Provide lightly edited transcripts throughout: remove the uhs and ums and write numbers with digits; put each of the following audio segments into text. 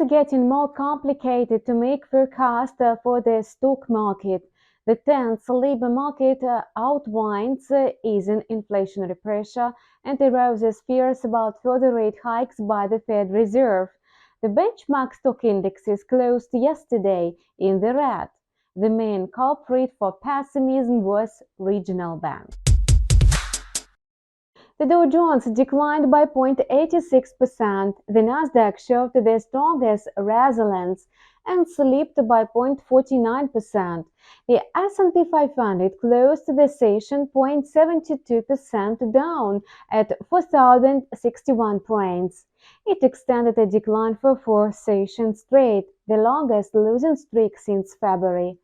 It's getting more complicated to make forecasts for the stock market. The tense labor market outlines easing inflationary pressure and arouses fears about further rate hikes by the Fed Reserve. The benchmark stock indexes closed yesterday in the red. The main culprit for pessimism was regional banks. The Dow Jones declined by 0.86%, the Nasdaq showed the strongest resilience and slipped by 0.49%. The S&P 500 closed the session 0.72% down at 4,061 points. It extended a decline for 4 sessions straight, the longest losing streak since February.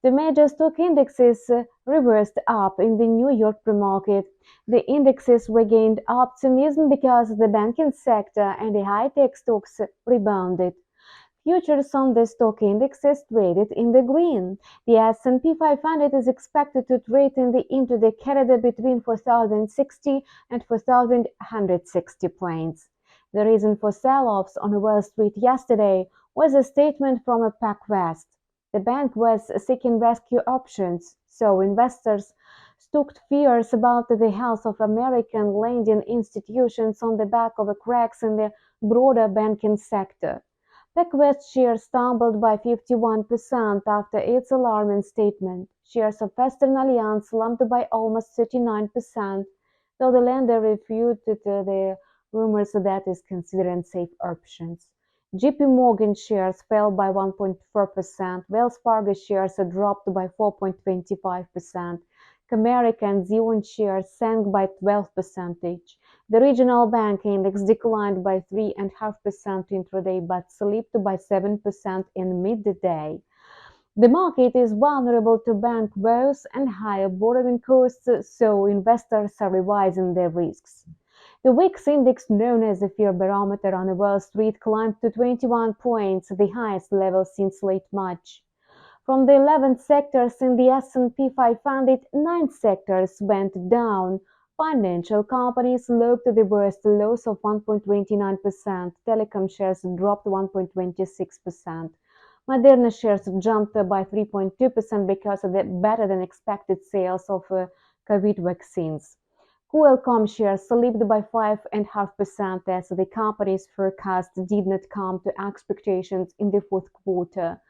The major stock indexes reversed up in the New York pre-market. The indexes regained optimism because the banking sector and the high-tech stocks rebounded. Futures on the stock indexes traded in the green. The S&P 500 is expected to trade in the intraday corridor between 4,060 and 4,160 points. The reason for sell-offs on Wall Street yesterday was a statement from a PacWest. The bank was seeking rescue options, so investors stoked fears about the health of American lending institutions on the back of cracks in the broader banking sector. PacWest shares stumbled by 51% after its alarming statement. Shares of Western Alliance slumped by almost 39%, though the lender refuted the rumors that is considering safe options. JP Morgan shares fell by 1.4%, Wells Fargo shares dropped by 4.25%, Comerica and Zion shares sank by 12%. The regional bank index declined by 3.5% intraday but slipped by 7% in midday. The market is vulnerable to bank woes and higher borrowing costs, so investors are revising their risks. The VIX index, known as the fear barometer on Wall Street, climbed to 21 points, the highest level since late March. From the 11 sectors in the S&P 500, 9 sectors went down. Financial companies logged the worst loss of 1.29%. Telecom shares dropped 1.26%. Moderna shares jumped by 3.2% because of the better-than-expected sales of COVID vaccines. Qualcomm shares slipped by 5.5% as the company's forecast did not come to expectations in the fourth quarter.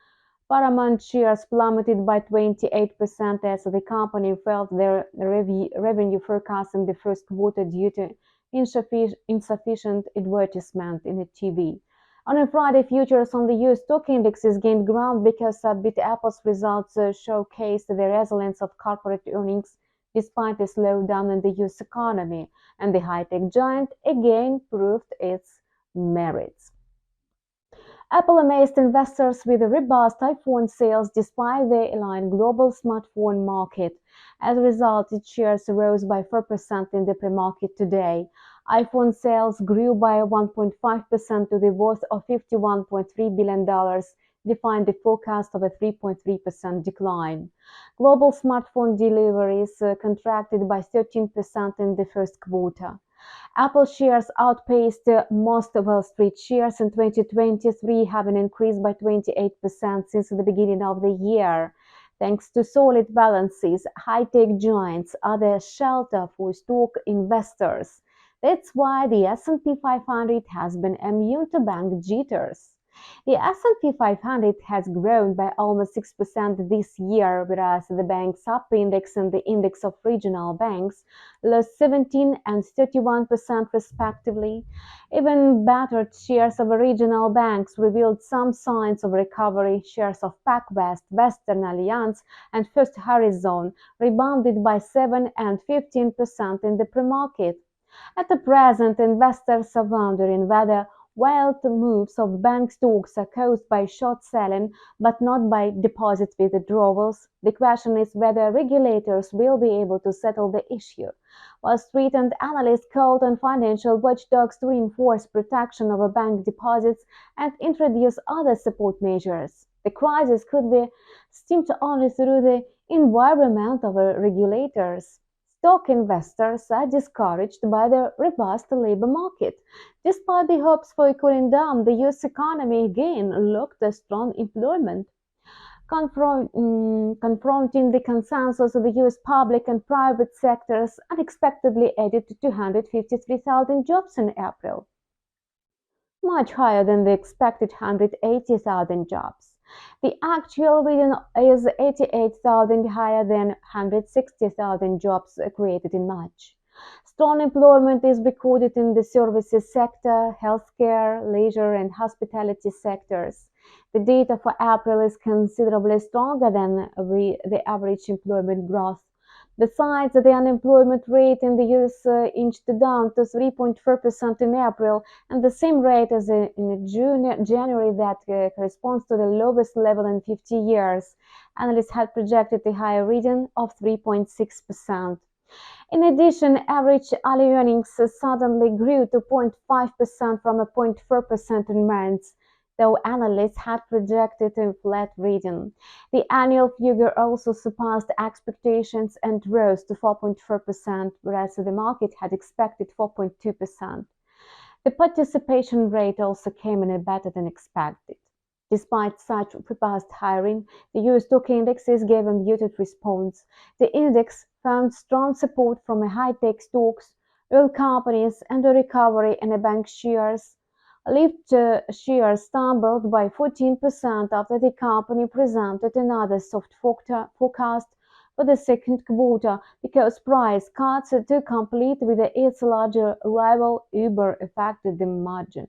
Paramount shares plummeted by 28% as the company felt their revenue forecast in the first quarter due to insufficient advertisement in the TV. On a Friday, futures on the U.S. stock indexes gained ground because upbeat Apple's results showcased the resilience of corporate earnings despite a slowdown in the U.S. economy, and the high-tech giant again proved its merits. Apple amazed investors with robust iPhone sales despite the aligned global smartphone market. As a result, its shares rose by 4% in the pre-market today. iPhone sales grew by 1.5% to the worth of $51.3 billion, defying the forecast of a 3.3% decline. Global smartphone deliveries contracted by 13% in the first quarter. Apple shares outpaced most Wall Street shares in 2023, having increased by 28% since the beginning of the year. Thanks to solid balances, high-tech giants are the shelter for stock investors. That's why the S&P 500 has been immune to bank jitters. The S&P 500 has grown by almost 6% this year, whereas the bank sub-index and the index of regional banks lost 17 and 31% respectively. Even battered shares of regional banks revealed some signs of recovery. Shares of PacWest, Western Alliance, and First Horizon rebounded by 7 and 15% in the pre-market. At the present, investors are wondering whether wild moves of bank stocks are caused by short selling but not by deposit withdrawals. The question is whether regulators will be able to settle the issue. Wall Street and analysts called on financial watchdogs to reinforce protection of bank deposits and introduce other support measures. The crisis could be stemmed only through the environment of regulators. Stock investors are discouraged by the robust labor market. Despite the hopes for cooling down, the US economy again looked at strong employment. Confronting the consensus of the US public and private sectors unexpectedly added to 253,000 jobs in April, much higher than the expected 180,000 jobs. The actual reading is 88,000 higher than 160,000 jobs created in March. Strong employment is recorded in the services sector, healthcare, leisure, and hospitality sectors. The data for April is considerably stronger than the average employment growth. Besides, the unemployment rate in the US inched down to 3.4% in April, and the same rate as in January that corresponds to the lowest level in 50 years. Analysts had projected a higher reading of 3.6%. In addition, average hourly earnings suddenly grew to 0.5% from a 0.4% in March, though analysts had projected a flat reading. The annual figure also surpassed expectations and rose to 4.4%, whereas the market had expected 4.2%. The participation rate also came in better than expected. Despite such robust hiring, the US stock indexes gave a muted response. The index found strong support from high-tech stocks, oil companies, and a recovery in bank shares. Lyft shares stumbled by 14% after the company presented another soft forecast for the second quarter because price cuts to compete with its larger rival Uber affected the margin.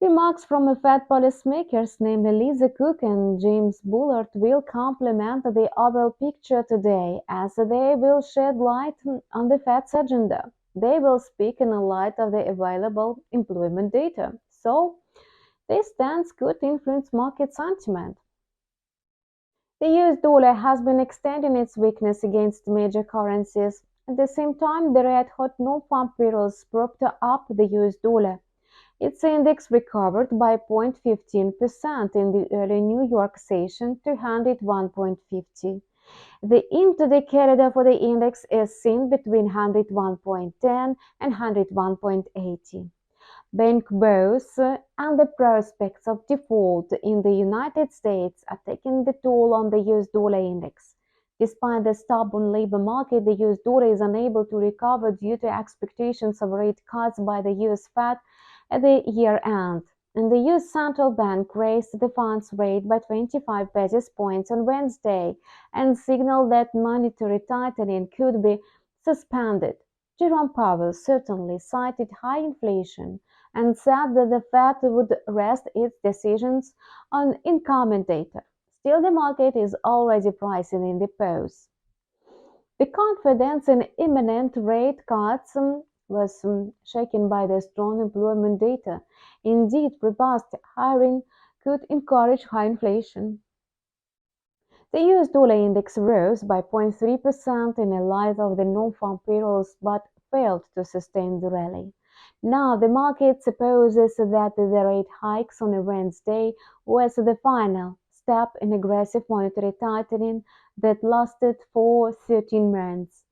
Remarks from Fed policymakers, namely Lisa Cook and James Bullard, will complement the overall picture today, as they will shed light on the Fed's agenda. They will speak in the light of the available employment data. So, this stance could influence market sentiment. The US dollar has been extending its weakness against major currencies. At the same time, the red-hot NONFARM payrolls propped up the US dollar. Its index recovered by 0.15% in the early New York session to 101.50. The intraday corridor for the index is seen between 101.10 and 101.80. Bank woes and the prospects of default in the United States are taking the toll on the US dollar index. Despite the stubborn labor market, the US dollar is unable to recover due to expectations of rate cuts by the US Fed at the year end, and the US Central Bank raised the funds rate by 25 basis points on Wednesday and signaled that monetary tightening could be suspended. Jerome Powell certainly cited high inflation and said that the Fed would rest its decisions on incoming data. Still, the market is already pricing in the pause. The confidence in imminent rate cuts was shaken by the strong employment data. Indeed, robust hiring could encourage high inflation. The US dollar index rose by 0.3% in the light of the non-farm payrolls but failed to sustain the rally. Now, the market supposes that the rate hikes on Wednesday was the final step in aggressive monetary tightening that lasted for 13 months.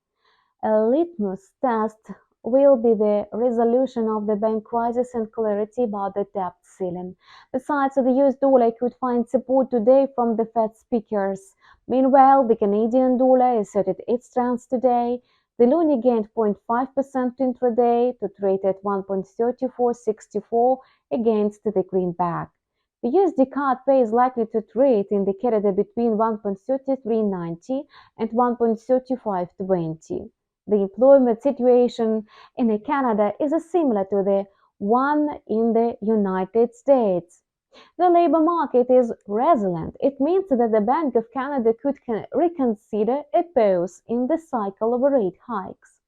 A litmus test will be the resolution of the bank crisis and clarity about the debt ceiling. Besides, the US dollar could find support today from the Fed speakers. Meanwhile, the Canadian dollar asserted its strength today. The loonie gained 0.5% intraday to trade at 1.3464 against the greenback. The USD CAD pay is likely to trade in the corridor between 1.3390 and 1.3520. The employment situation in Canada is similar to the one in the United States. The labor market is resilient. It means that the Bank of Canada could reconsider a pause in the cycle of rate hikes.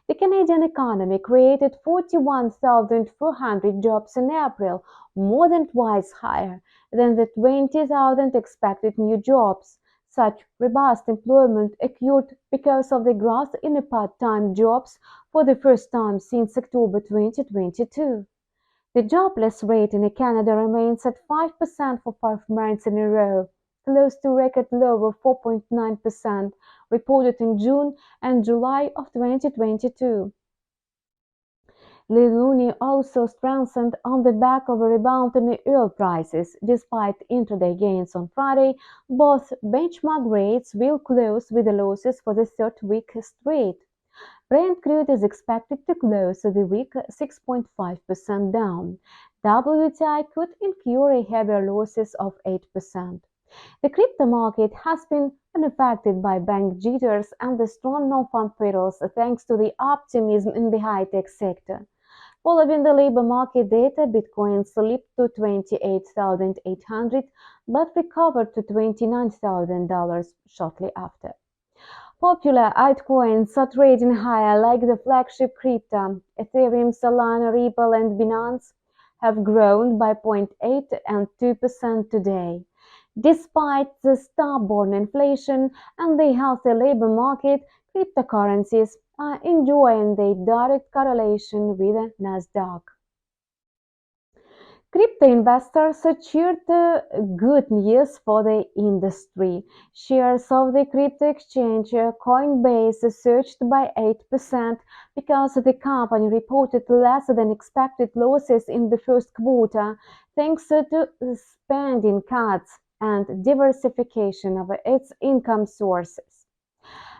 The Canadian economy created 41,400 jobs in April, more than twice higher than the 20,000 expected new jobs. Such robust employment occurred because of the growth in part-time jobs for the first time since October 2022. The jobless rate in Canada remains at 5% for 5 months in a row, close to record low of 4.9%, reported in June and July of 2022. The loonie also strengthened on the back of a rebound in oil prices. Despite intraday gains on Friday, both benchmark rates will close with the losses for the third week straight. Brent crude is expected to close the week 6.5% down. WTI could incur a heavier losses of 8%. The crypto market has been unaffected by bank jitters and the strong non-farm payrolls thanks to the optimism in the high-tech sector. Following the labor market data, Bitcoin slipped to 28,800 but recovered to $29,000 shortly after. Popular altcoins are trading higher like the flagship crypto. Ethereum, Solana, Ripple and Binance have grown by 0.8 and 2% today. Despite the stubborn inflation and the healthy labor market, cryptocurrencies are enjoying the direct correlation with Nasdaq. Crypto investors cheered good news for the industry. Shares of the crypto exchange Coinbase surged by 8% because the company reported less than expected losses in the first quarter thanks to spending cuts and diversification of its income sources.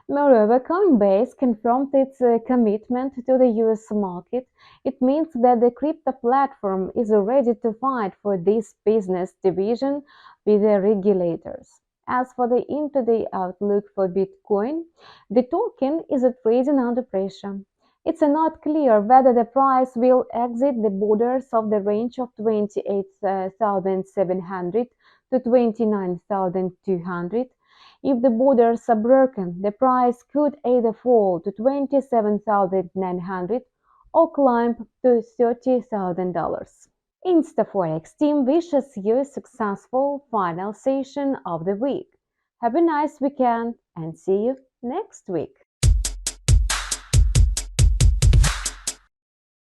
Moreover, Coinbase confirmed its commitment to the US market. It means that the crypto platform is ready to fight for this business division with the regulators. As for the intraday outlook for Bitcoin, the token is trading under pressure. It's not clear whether the price will exit the borders of the range of 28,700 to 29,200. If the borders are broken, the price could either fall to 27,900 or climb to $30,000. InstaForex team wishes you a successful final session of the week. Have a nice weekend and see you next week.